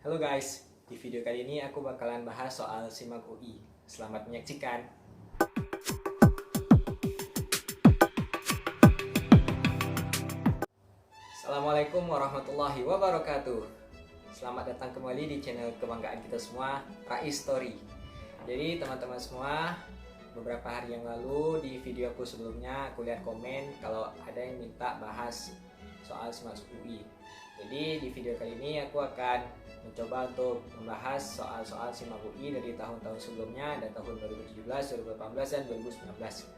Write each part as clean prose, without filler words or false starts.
Halo guys, di video kali ini aku bakalan bahas soal SIMAK UI. Selamat menyaksikan. Assalamualaikum warahmatullahi wabarakatuh. Selamat datang kembali di channel kebanggaan kita semua, Rais Story. Jadi teman-teman semua, beberapa hari yang lalu di video aku sebelumnya aku lihat komen kalau ada yang minta bahas soal SIMAK UI. Jadi di video kali ini aku akan mencoba untuk membahas soal-soal SIMAK UI dari tahun-tahun sebelumnya, ada tahun 2017, 2018, dan 2019.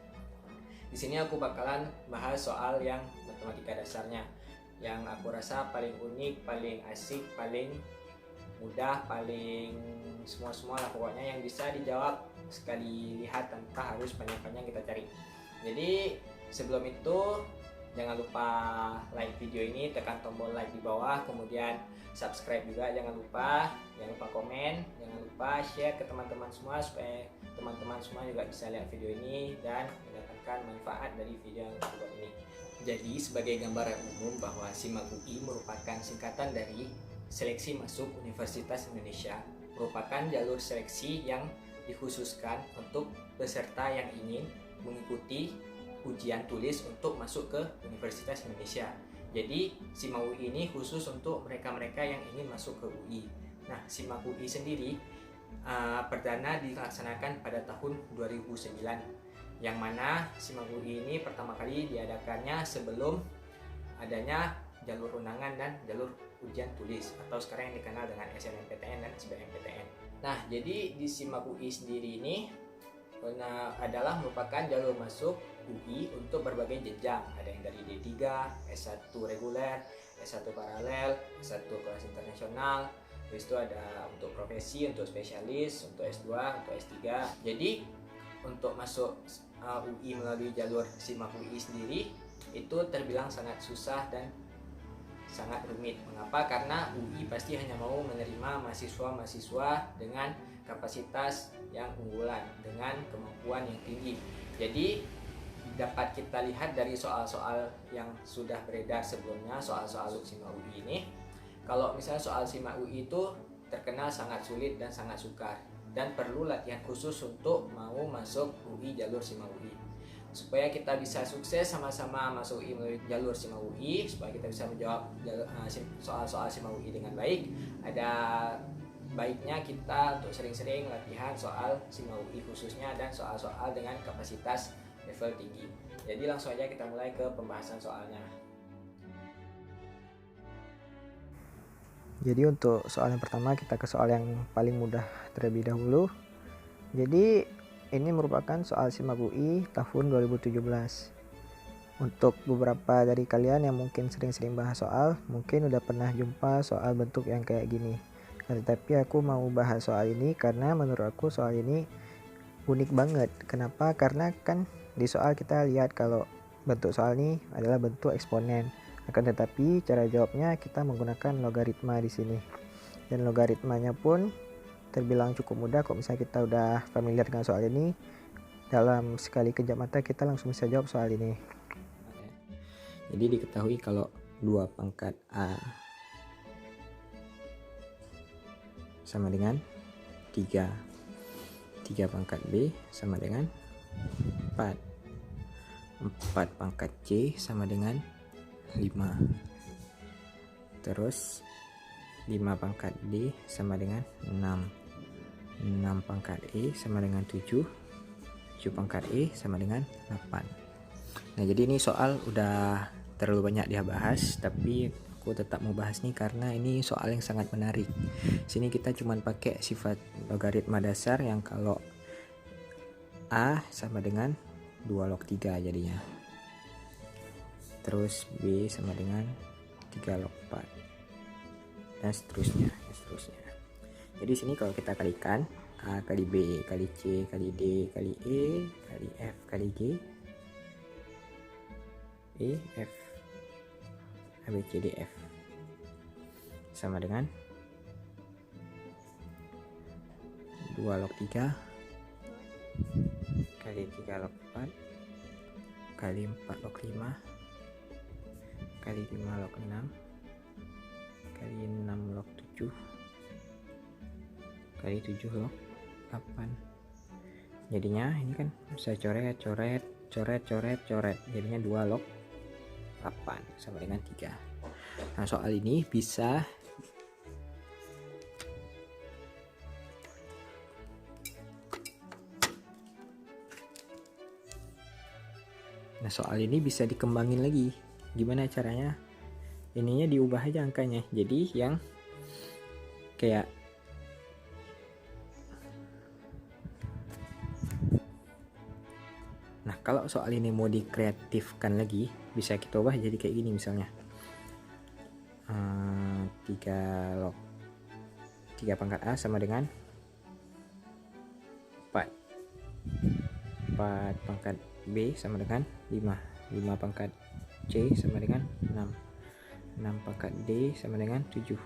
Di sini aku bakalan bahas soal yang matematika dasarnya, yang aku rasa paling unik, paling asik, paling mudah, paling semua lah pokoknya yang bisa dijawab sekali lihat tanpa harus panjang-panjang kita cari. Jadi sebelum itu jangan lupa like video ini, tekan tombol like di bawah, kemudian subscribe juga jangan lupa komen, jangan lupa share ke teman-teman semua supaya teman-teman semua juga bisa lihat video ini dan mendapatkan manfaat dari video yang aku buat ini. Jadi sebagai gambaran umum bahwa SIMAK UI merupakan singkatan dari Seleksi Masuk Universitas Indonesia, merupakan jalur seleksi yang dikhususkan untuk peserta yang ingin mengikuti ujian tulis untuk masuk ke Universitas Indonesia. Jadi SIMAK UI ini khusus untuk mereka-mereka yang ingin masuk ke UI. Nah, SIMAK UI sendiri perdana dilaksanakan pada tahun 2009, yang mana SIMAK UI ini pertama kali diadakannya sebelum adanya jalur undangan dan jalur ujian tulis atau sekarang yang dikenal dengan SNMPTN dan SBMPTN. Nah, jadi di SIMAK UI sendiri ini adalah merupakan jalur masuk UI untuk berbagai jenjang. Ada yang dari D3, S1 reguler, S1 paralel, S1 kelas internasional. Terus itu ada untuk profesi, untuk spesialis, untuk S2, untuk S3. Jadi untuk masuk UI melalui jalur SIMAK UI sendiri itu terbilang sangat susah dan sangat rumit. Mengapa? Karena UI pasti hanya mau menerima mahasiswa-mahasiswa dengan kapasitas yang unggulan, dengan kemampuan yang tinggi. Jadi dapat kita lihat dari soal-soal yang sudah beredar sebelumnya, soal-soal SIMAK UI ini. Kalau misalnya soal SIMAK UI itu terkenal sangat sulit dan sangat sukar, dan perlu latihan khusus untuk mau masuk UI jalur SIMAK UI. Supaya kita bisa sukses sama-sama masuk UI melalui jalur SIMAK UI, supaya kita bisa menjawab soal-soal SIMAK UI dengan baik, ada baiknya kita untuk sering-sering latihan soal SIMAK UI khususnya dan soal-soal dengan kapasitas level tinggi. Jadi langsung aja kita mulai ke pembahasan soalnya. Jadi untuk soal yang pertama kita ke soal yang paling mudah terlebih dahulu. Jadi ini merupakan soal SIMAK UI tahun 2017. Untuk beberapa dari kalian yang mungkin sering-sering bahas soal, mungkin udah pernah jumpa soal bentuk yang kayak gini. Tetapi aku mau bahas soal ini karena menurut aku soal ini unik banget. Kenapa? Karena kan di soal kita lihat kalau bentuk soal ini adalah bentuk eksponen. Akan tetapi cara jawabnya kita menggunakan logaritma di sini. Dan logaritmanya pun terbilang cukup mudah kok. Misalnya kita udah familiar dengan soal ini, dalam sekali kejap mata kita langsung bisa jawab soal ini. Jadi diketahui kalau 2 pangkat A sama dengan 3 pangkat B sama dengan 4 pangkat C sama dengan 5, terus 5 pangkat D sama dengan 6 pangkat E sama dengan 7 pangkat E sama dengan 8. Nah, jadi ini soal udah terlalu banyak dia bahas, tapi aku tetap mau bahas nih karena ini soal yang sangat menarik. Sini kita cuma pakai sifat logaritma dasar yang kalau A sama dengan 2 log 3 jadinya. Terus B sama dengan 3 log 4. Dan seterusnya. Jadi sini kalau kita kalikan A kali B kali C kali D kali E kali F kali G, E, F, A, B, C, D, F sama dengan 2 log 3 kali 3 log 4 kali 4 log 5 kali 5 log 6 kali 6 log 7 kali 7 log 8. Jadinya ini kan bisa coret jadinya 2 log 8 sama dengan 3. Nah soal ini bisa dikembangin lagi. Gimana caranya? Ininya diubah aja angkanya. Jadi yang kayak nah kalau soal ini mau dikreatifkan lagi, bisa kita ubah jadi kayak gini misalnya. 3 log 3 pangkat A sama dengan 4 pangkat B sama dengan 5 pangkat C sama dengan 6 pangkat D sama dengan 7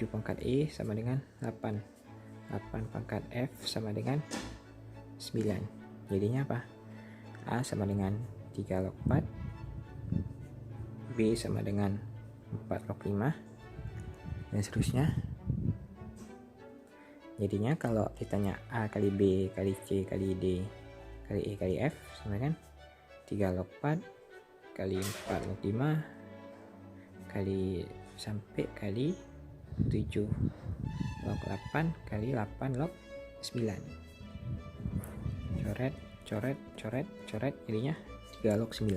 pangkat E sama dengan 8 pangkat F sama dengan 9. Jadinya apa? A sama dengan 3 log 4, B sama dengan 4 log 5, dan seterusnya. Jadinya kalau ditanya A kali B kali C kali D kali E kali F sama dengan 3 log 4 kali 4 log 5 kali sampai kali 7 log 8 kali 8 log 9. Coret jadinya 3 log 9.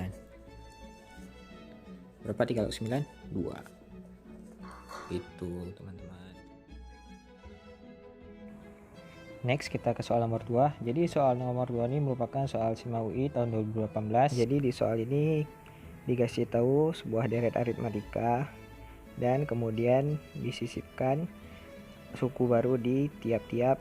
Berapa 3 log 9? 2. Itu teman-teman. Next kita ke soal nomor 2. Jadi soal nomor 2 ini merupakan soal SIMA UI tahun 2018. Jadi di soal ini dikasih tahu sebuah deret aritmatika dan kemudian disisipkan suku baru di tiap-tiap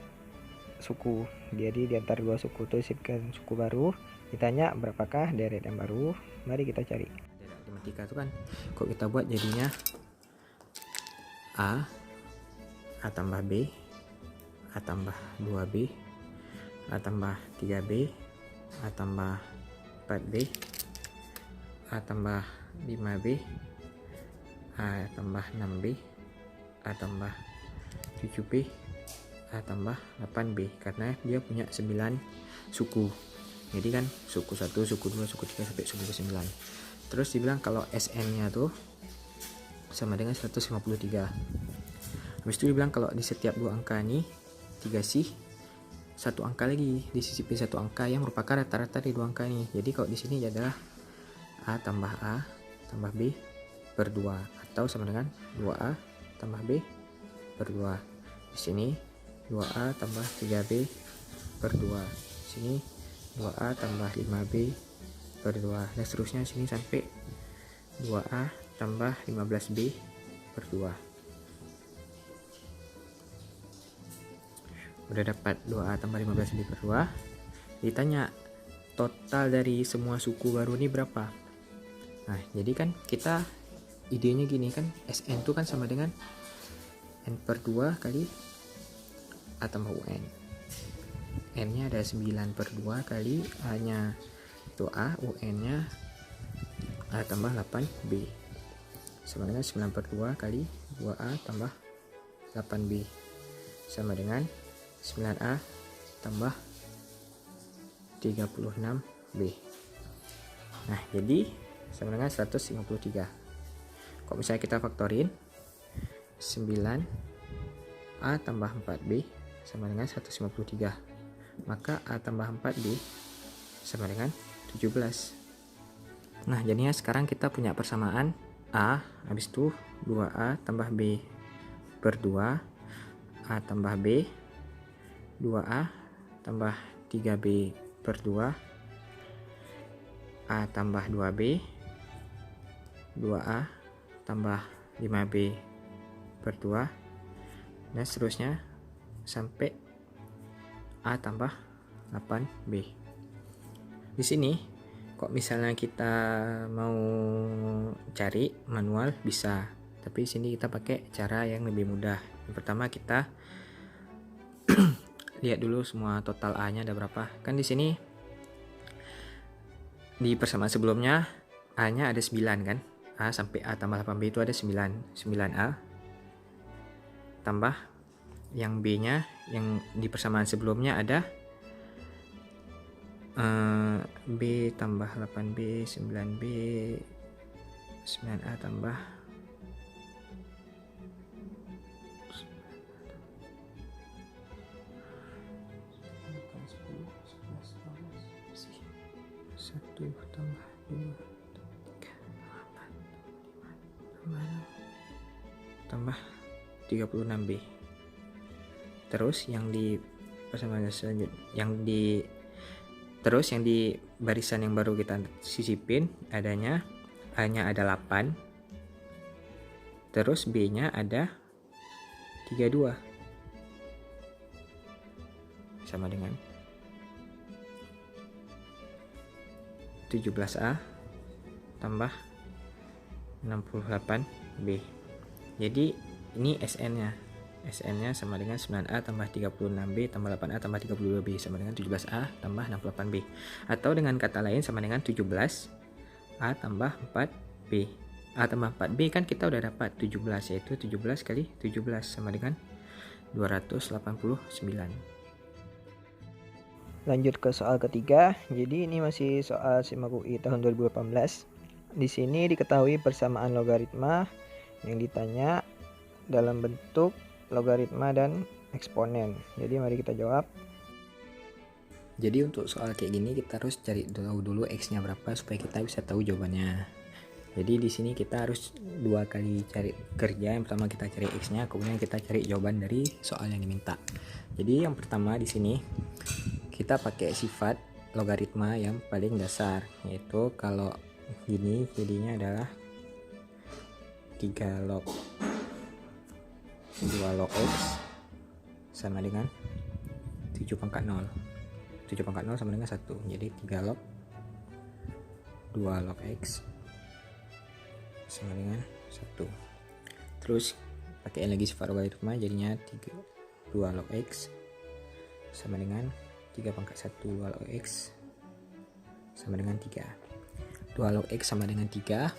suku. Jadi di antara dua suku itu disisipkan suku baru. Ditanya berapakah deret yang baru? Mari kita cari. Deret aritmatika itu kan kok kita buat jadinya A tambah B, A tambah 2B, A tambah 3B, A tambah 4B, A tambah 5B, A tambah 6B, A tambah 7B, A tambah 8B, karena dia punya 9 suku. Jadi kan suku 1, suku 2, suku 3 sampai suku 9. Terus dibilang kalau SN nya tuh sama dengan 153. Habis itu dibilang kalau di setiap dua angka ini dikasih satu angka lagi, disisipin satu angka yang merupakan rata-rata di dua angka ini. Jadi kalau di sini adalah A tambah B per 2 atau sama dengan 2A tambah B per 2. Di sini 2A tambah 3B per 2. Di sini 2A tambah 5B per 2. Dan seterusnya di sini sampai 2A tambah 15B per 2. Udah dapat 2A tambah 15B per 2. Ditanya total dari semua suku baru ini berapa? Nah, jadi kan kita idenya gini kan, SN itu kan sama dengan N per 2 kali A tambah UN. N nya ada 9 per 2 kali A nya itu A, UN nya A tambah 8B sama dengan 9 per 2 kali 2A tambah 8B sama dengan 9A tambah 36B. Nah, jadi sama dengan 153. Kalau misalnya kita faktorin 9A tambah 4B sama dengan 153, maka A tambah 4B sama dengan 17. Nah, jadinya sekarang kita punya persamaan A, habis itu 2A tambah B per 2, A tambah B, 2A tambah 3B per 2, A tambah 2B, 2A tambah 5B per 2, dan seterusnya sampai A tambah 8B. Di sini kok misalnya kita mau cari manual bisa, tapi di sini kita pakai cara yang lebih mudah. Yang pertama kita lihat dulu semua total A-nya ada berapa. Kan di sini di persamaan sebelumnya A-nya ada 9 kan? A sampai A tambah 8B itu ada 9. 9A tambah yang B-nya yang di persamaan sebelumnya ada B tambah 8B 9B 9A tambah 1 tambah 2 tambah 36B. Terus yang di persamaan selanjutnya yang di barisan yang baru kita sisipin adanya A-nya ada 8. Terus B-nya ada 32. Sama dengan 17A tambah 68B. Jadi ini SN-nya sama dengan 9A tambah 36B tambah 8A tambah 32B sama dengan 17A tambah 68B. Atau dengan kata lain sama dengan 17A tambah 4B. A tambah 4B kan kita udah dapat 17, yaitu 17 kali 17 sama dengan 289. Lanjut ke soal ketiga. Jadi ini masih soal SIMAK UI tahun 2018. Di sini diketahui persamaan logaritma yang ditanya dalam bentuk logaritma dan eksponen. Jadi mari kita jawab. Jadi untuk soal kayak gini kita harus cari tahu dulu x-nya berapa supaya kita bisa tahu jawabannya. Jadi di sini kita harus 2 kali cari kerja. Yang pertama kita cari x-nya, kemudian kita cari jawaban dari soal yang diminta. Jadi yang pertama di sini kita pakai sifat logaritma yang paling dasar, yaitu kalau gini jadinya adalah 3 log 2 log x sama dengan 7 pangkat 0. 7 pangkat 0 sama dengan 1. Jadi 3 log 2 log x sama dengan 1. Terus pakai lagi sifat logaritma jadinya 2 log x sama dengan 3 pangkat 1 2 log x sama dengan 3. 2 log x sama dengan 3,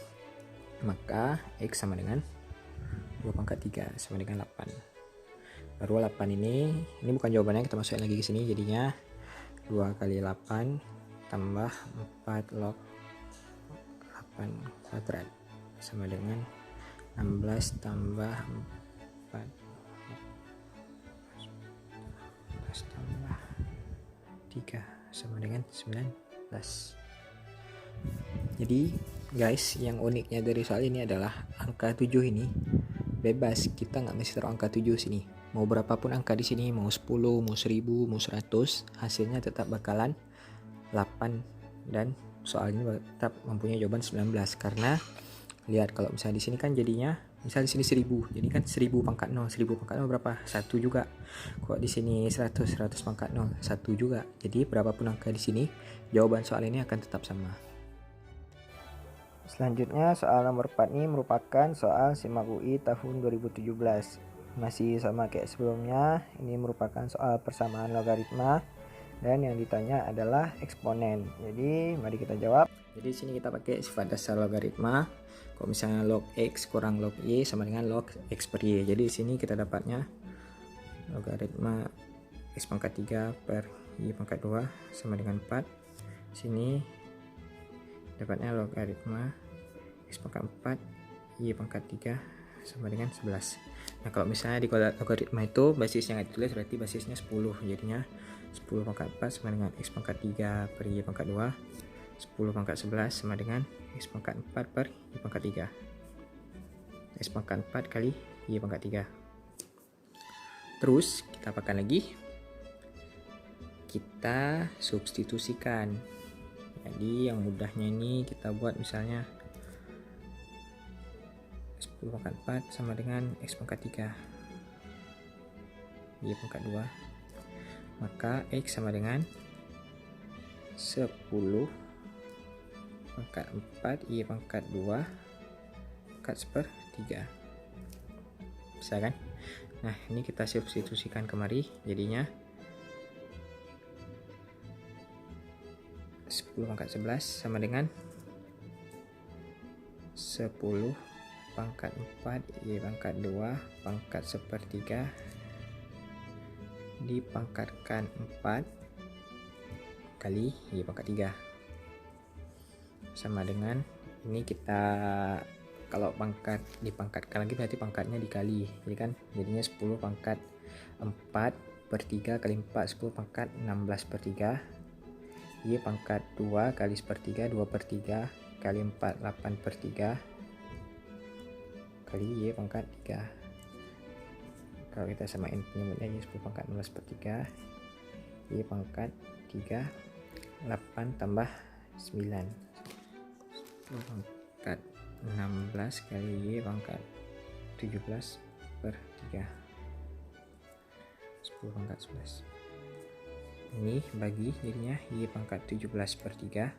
maka x sama dengan 2 pangkat 3 sama dengan 8. Baru 8 ini bukan jawabannya, kita masukin lagi ke sini, jadinya 2 kali 8 tambah 4 log 8 kuadrat sama dengan 16 tambah 4 tambah 3 sama dengan 19. Jadi guys, yang uniknya dari soal ini adalah angka 7 ini bebas, kita nggak mesti taruh angka 7 sini. Mau berapapun angka di sini, mau 10, mau 1000, mau 100, hasilnya tetap bakalan 8 dan soal ini tetap mempunyai jawaban 19. Karena lihat kalau misalnya di sini kan jadinya misal di sini 1000, jadi kan 1000 pangkat 0, 1000 pangkat 0 berapa? 1 juga. Kok di sini 100 pangkat 0, 1 juga. Jadi berapapun angka di sini, jawaban soal ini akan tetap sama. Selanjutnya soal nomor 4 ini merupakan soal SIMAK UI tahun 2017. Masih sama kayak sebelumnya, ini merupakan soal persamaan logaritma dan yang ditanya adalah eksponen. Jadi mari kita jawab. Jadi di sini kita pakai sifat dasar logaritma. Kalau misalnya log x kurang log y sama dengan log x per y. Jadi di sini kita dapatnya logaritma x pangkat 3 per y pangkat 2 sama dengan 4. Sini dapatnya logaritma x pangkat 4 y pangkat 3 sama dengan 11. Nah kalau misalnya di logaritma itu basisnya nggak ditulis, berarti basisnya 10, jadinya 10 pangkat 4 sama dengan x pangkat 3 per y pangkat 2, 10 pangkat 11 sama dengan x pangkat 4 per y pangkat 3, x pangkat 4 kali y pangkat 3. Terus kita apakan lagi, kita substitusikan. Jadi yang mudahnya ini kita buat misalnya 10 pangkat 4 sama dengan x pangkat 3 y pangkat 2, maka x sama dengan 10 pangkat 4 y pangkat 2 pangkat sepertiga. Bisa kan? Nah ini kita substitusikan kemari, jadinya 10 pangkat 11 sama dengan 10 pangkat 4 y pangkat 2 pangkat sepertiga dipangkatkan 4 kali Y pangkat 3 sama dengan ini. Kita kalau dipangkatkan lagi berarti pangkatnya dikali, jadi kan jadinya 10 pangkat 4/3 kali 4 10 pangkat 16/3 Y pangkat 2 kali 1/3 2/3 kali 4 8/3 kali Y pangkat 3. Kalau kita samain penyebutnya Y 10 pangkat 16/3 Y pangkat 3 8 tambah 9 10 pangkat 16 kali Y pangkat 17/3 10 pangkat 11. Ini bagi jadinya Y pangkat 17/3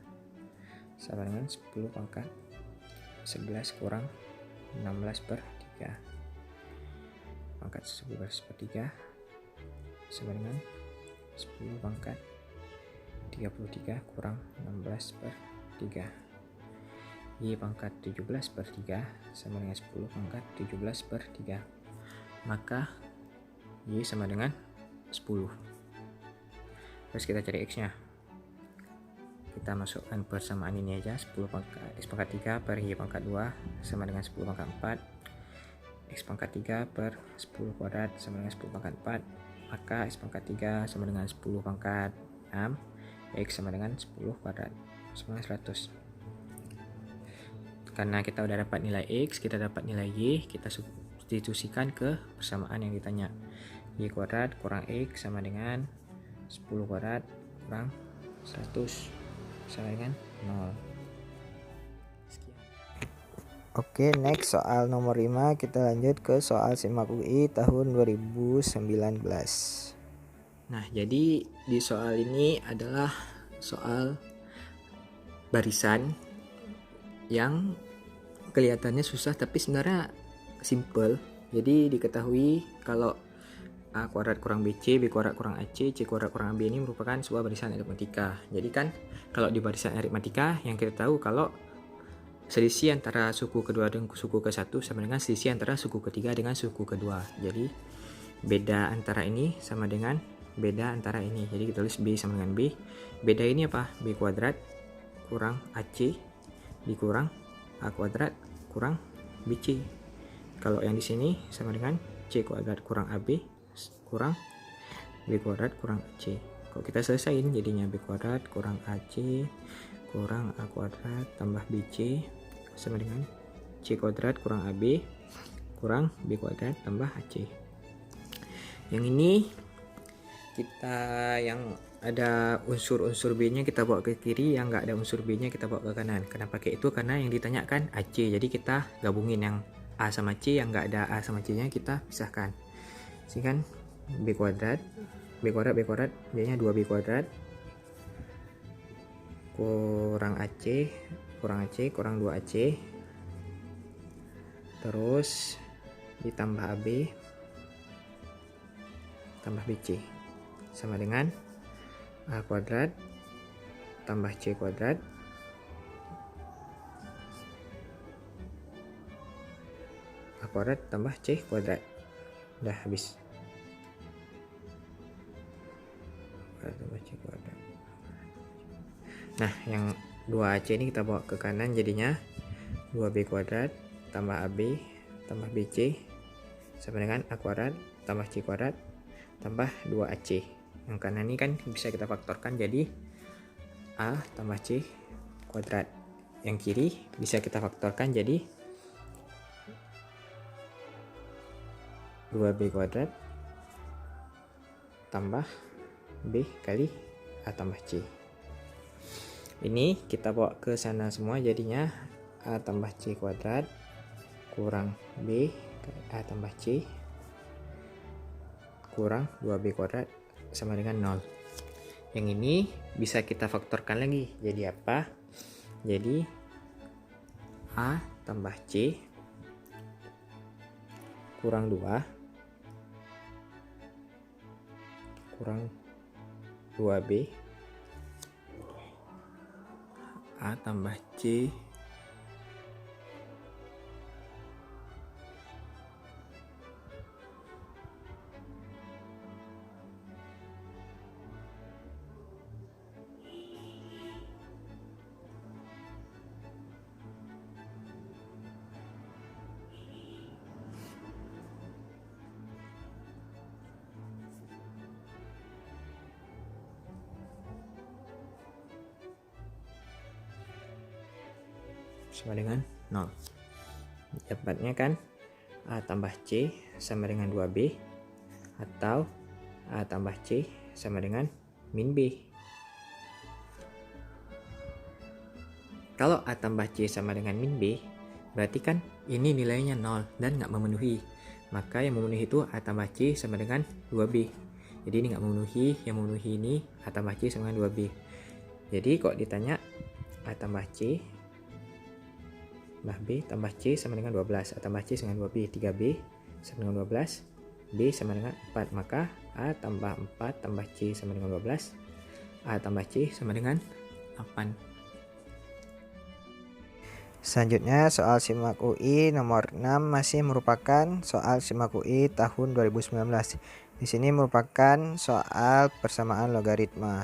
sama dengan 10 pangkat 11 kurang 16/3 pangkat 11/3 sama dengan 10 pangkat 33 kurang 16/3. Y pangkat 17/3 sama dengan 10 pangkat 17/3, maka Y sama dengan 10. Terus kita cari X nya, kita masukkan persamaan ini aja. 10 pangkat X pangkat 3 per Y pangkat 2 sama dengan 10 pangkat 4 X pangkat 3 per 10 kuadrat sama dengan 10 pangkat 4, maka X pangkat 3 sama dengan 10 pangkat 6 X sama dengan 10 kuadrat sama dengan 100. Karena kita udah dapat nilai X, kita dapat nilai Y, kita substitusikan ke persamaan yang ditanya. Y kuadrat kurang X sama dengan 10 kuadrat kurang 100 sama dengan 0. Sekian. Oke, next soal nomor 5. Kita lanjut ke soal SIMAK UI tahun 2019. Nah, jadi di soal ini adalah soal barisan yang kelihatannya susah tapi sebenarnya simple. Jadi diketahui kalau A kuadrat kurang BC, B kuadrat kurang AC, C kuadrat kurang AB ini merupakan sebuah barisan aritmatika. Jadi kan kalau di barisan aritmatika yang kita tahu kalau selisih antara suku kedua dengan suku ke-1 sama dengan selisih antara suku ketiga dengan suku kedua. Jadi beda antara ini sama dengan beda antara ini. Jadi kita tulis B sama dengan B. Beda ini apa? B kuadrat kurang AC dikurang A kuadrat kurang BC. Kalau yang di sini sama dengan C kuadrat kurang AB kurang B kuadrat kurang AC. Kalau kita selesain jadinya B kuadrat kurang AC kurang A kuadrat tambah BC sama dengan C kuadrat kurang AB kurang B kuadrat tambah AC. Yang ini kita yang ada unsur-unsur B-nya kita bawa ke kiri, yang nggak ada unsur B-nya kita bawa ke kanan. Kenapa kayak itu? Karena yang ditanyakan AC, jadi kita gabungin yang A sama C, yang nggak ada A sama C-nya kita pisahkan. Sini kan B kuadrat B-nya 2B kuadrat kurang AC kurang 2AC terus ditambah AB tambah BC sama dengan A kuadrat tambah C kuadrat A kuadrat tambah C kuadrat. Udah habis. Nah, yang 2AC ini kita bawa ke kanan jadinya 2B kuadrat tambah AB tambah BC sama dengan A kuadrat tambah C kuadrat tambah 2AC. Yang kanan ini kan bisa kita faktorkan jadi A tambah C kuadrat. Yang kiri bisa kita faktorkan jadi 2B kuadrat tambah B kali A tambah C. Ini kita bawa ke sana semua jadinya A tambah C kuadrat kurang B A tambah C kurang 2B kuadrat sama dengan 0. Yang ini bisa kita faktorkan lagi. Jadi apa? Jadi A tambah C kurang 2 kurang 2B A tambah C sama dengan 0. Dapatnya kan A tambah C sama dengan 2B atau A tambah C sama dengan min B. Kalau A tambah C sama dengan min B, berarti kan ini nilainya 0 dan nggak memenuhi. Maka yang memenuhi itu A tambah C sama dengan 2B. Jadi ini nggak memenuhi, yang memenuhi ini A tambah C sama dengan 2B. Jadi kok ditanya A tambah C tambah B tambah C sama dengan 12. A tambah C sama dengan 2B, 3B sama dengan 12, B sama dengan 4. Maka A tambah 4 tambah C sama dengan 12, A tambah C sama dengan 8. Selanjutnya soal SIMAK UI nomor 6 masih merupakan soal SIMAK UI tahun 2019. Di sini merupakan soal persamaan logaritma.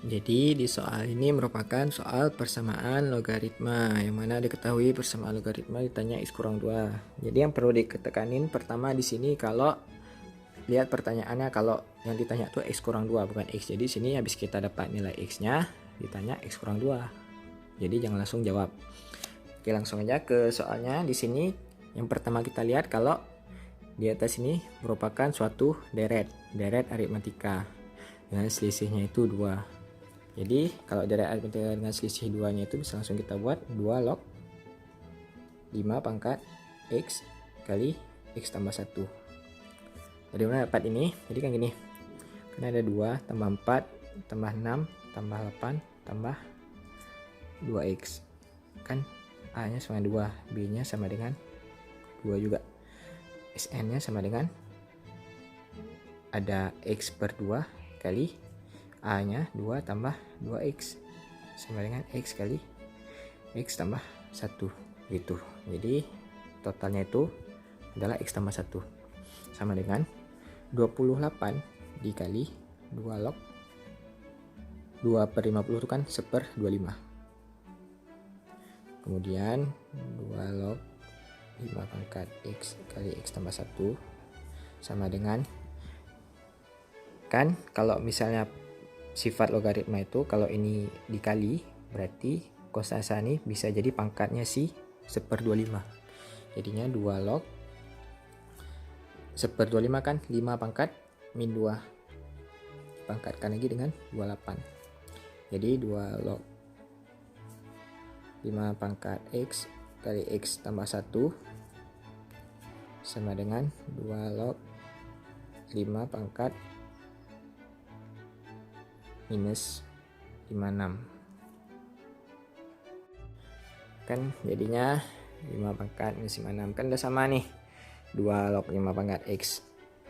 Jadi di soal ini merupakan soal persamaan logaritma, yang mana diketahui persamaan logaritma ditanya X kurang 2. Jadi yang perlu ditekanin pertama di sini, kalau lihat pertanyaannya, kalau yang ditanya tuh X kurang 2 bukan X. Jadi sini habis kita dapat nilai X-nya ditanya X kurang 2. Jadi jangan langsung jawab. Oke, langsung aja ke soalnya. Di sini yang pertama kita lihat, kalau di atas ini merupakan suatu deret aritmatika dengan selisihnya itu 2. Jadi kalau deret aritmatika dengan selisih 2-nya itu bisa langsung kita buat 2 log 5 pangkat X kali X tambah 1. Dari mana dapat ini? Jadi kan gini, karena ada 2 tambah 4 tambah 6 tambah 8 tambah 2x, kan A nya sama 2, B nya sama dengan 2 juga, Sn nya sama dengan ada X per 2 kali A nya 2 tambah 2x sama dengan X kali X tambah 1 gitu. Jadi totalnya itu adalah X tambah 1 sama dengan 28 dikali 2 log 2 per 50 itu kan 1/25. Kemudian 2 log 5 pangkat X kali X tambah 1 sama dengan, kan kalau misalnya sifat logaritma itu kalau ini dikali berarti konstanta ini bisa jadi pangkatnya si 1/25. Jadinya 2 log 1/25 kan 5 pangkat min 2 pangkatkan lagi dengan 28. Jadi 2 log 5 pangkat X kali X tambah 1 sama dengan 2 log 5 pangkat minus 56. Kan jadinya 5 pangkat minus 56 kan udah sama nih. 2 log 5 pangkat X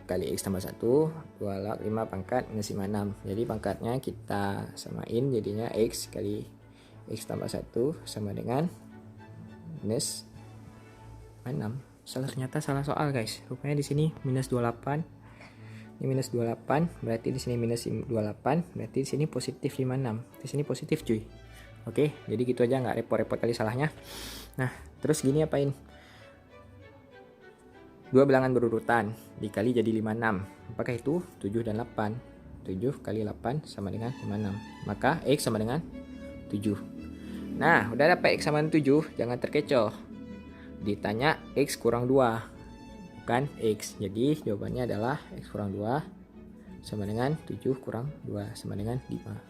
kali X tambah 1, 2 log 5 pangkat minus 56. Jadi pangkatnya kita samain, jadinya X kali X tambah 1 sama dengan minus 6. Ternyata salah soal guys. Rupanya di sini minus 28. Ini minus 28, berarti di sini minus 28, berarti di sini positif 56. Di sini positif cuy. Oke, jadi gitu aja, nggak repot-repot kali salahnya. Nah, terus gini apain? 2 bilangan berurutan dikali jadi 56. Apakah itu 7 dan 8? 7 kali 8 sama dengan 56. Maka X sama dengan 7. Nah, udah dapat X sama dengan 7, jangan terkecoh. Ditanya X kurang 2, bukan X. Jadi jawabannya adalah X kurang 2 sama dengan 7 kurang 2 sama dengan 5.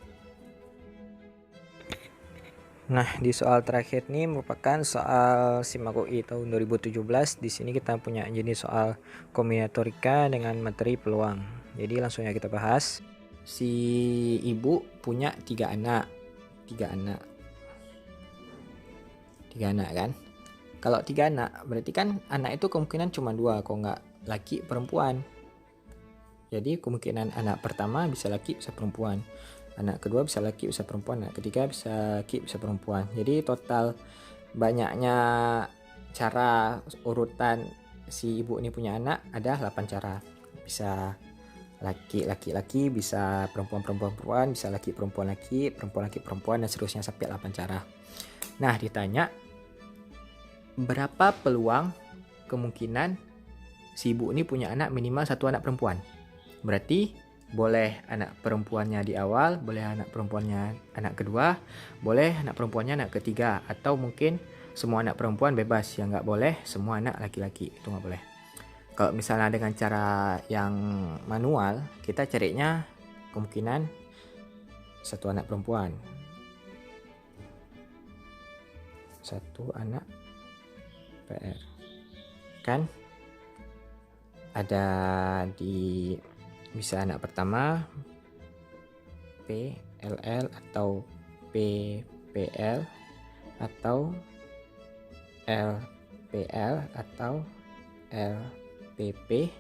Nah, di soal terakhir ini merupakan soal SIMAK UI tahun 2017. Di sini kita punya jenis soal kombinatorika dengan materi peluang. Jadi langsung ya kita bahas. Si ibu punya 3 anak. 3 anak kan? Kalau 3 anak, berarti kan anak itu kemungkinan cuma 2, kok nggak laki perempuan. Jadi kemungkinan anak pertama bisa laki bisa perempuan, anak kedua bisa laki bisa perempuan, anak ketiga bisa laki bisa perempuan. Jadi total banyaknya cara urutan si ibu ini punya anak ada 8 cara. Bisa laki-laki, bisa perempuan, bisa laki perempuan, dan seterusnya sampai 8 cara. Nah, ditanya berapa peluang kemungkinan si ibu ini punya anak minimal 1 anak perempuan. Berarti boleh anak perempuannya di awal, boleh anak perempuannya anak kedua, boleh anak perempuannya anak ketiga, atau mungkin semua anak perempuan bebas. Yang nggak boleh semua anak laki-laki, itu nggak boleh. Kalau misalnya dengan cara yang manual, kita carinya kemungkinan satu anak perempuan, satu anak PR, kan ada di bisa anak pertama PLL atau PPL atau LPL atau LPP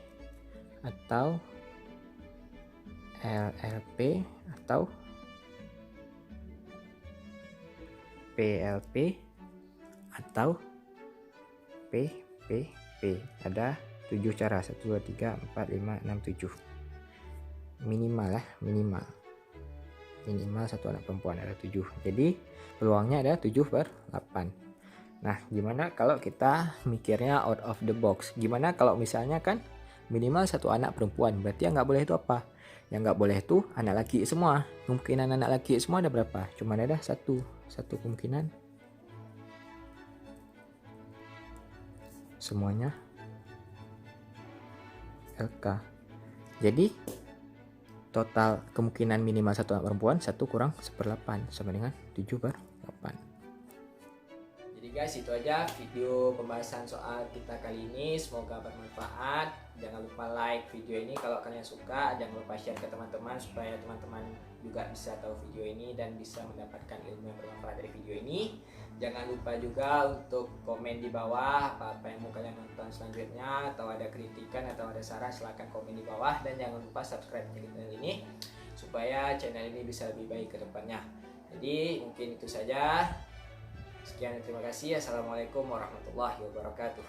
atau LLP atau PLP atau PPP. Ada 7 cara, 1 2 3 4 5 6 7. Minimal satu anak perempuan ada 7. Jadi peluangnya ada 7/8. Nah, gimana kalau kita mikirnya out of the box? Gimana kalau misalnya kan minimal satu anak perempuan, berarti yang nggak boleh itu apa? Yang nggak boleh itu anak laki semua. Kemungkinan anak laki semua ada berapa? Cuma ada satu kemungkinan. Semuanya LK. Jadi total kemungkinan minimal satu anak perempuan 1 kurang 1/8 sama dengan 7/8. Jadi guys, itu aja video pembahasan soal kita kali ini. Semoga bermanfaat. Jangan lupa like video ini kalau kalian suka. Jangan lupa share ke teman-teman supaya teman-teman juga bisa tahu video ini dan bisa mendapatkan ilmu yang bermanfaat dari video ini. Jangan lupa juga untuk komen di bawah apa yang mau kalian nonton selanjutnya, atau ada kritikan atau ada saran, silahkan komen di bawah. Dan jangan lupa subscribe channel ini supaya channel ini bisa lebih baik ke depannya. Jadi mungkin itu saja. Sekian, terima kasih. Assalamualaikum warahmatullahi wabarakatuh.